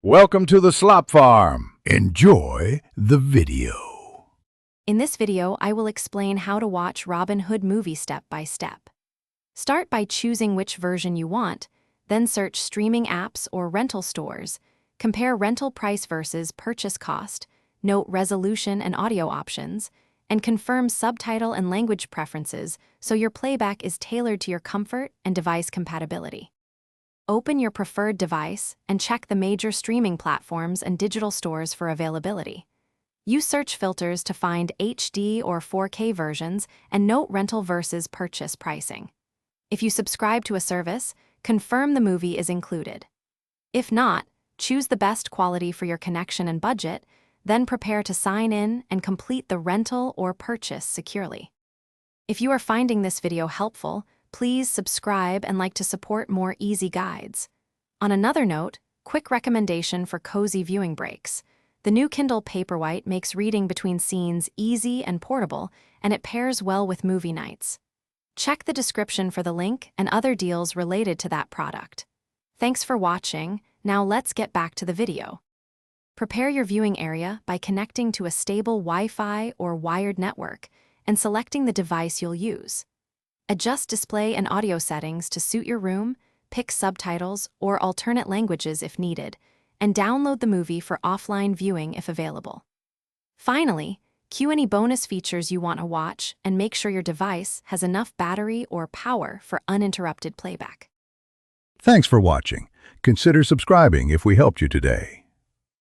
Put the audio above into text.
Welcome to the Slop Farm. Enjoy the video. In this video, I will explain how to watch Robin Hood movie step by step. Start by choosing which version you want, then search streaming apps or rental stores, compare rental price versus purchase cost, note resolution and audio options, and confirm subtitle and language preferences so your playback is tailored to your comfort and device compatibility. Open your preferred device and check the major streaming platforms and digital stores for availability. Use search filters to find HD or 4K versions and note rental versus purchase pricing. If you subscribe to a service, confirm the movie is included. If not, choose the best quality for your connection and budget, then prepare to sign in and complete the rental or purchase securely. If you are finding this video helpful, please subscribe and like to support more easy guides. On another note, quick recommendation for cozy viewing breaks. The new Kindle Paperwhite makes reading between scenes easy and portable, and it pairs well with movie nights. Check the description for the link and other deals related to that product. Thanks for watching. Now let's get back to the video. Prepare your viewing area by connecting to a stable Wi-Fi or wired network and selecting the device you'll use. Adjust display and audio settings to suit your room, pick subtitles or alternate languages if needed, and download the movie for offline viewing if available. Finally, cue any bonus features you want to watch and make sure your device has enough battery or power for uninterrupted playback. Thanks for watching. Consider subscribing if we helped you today.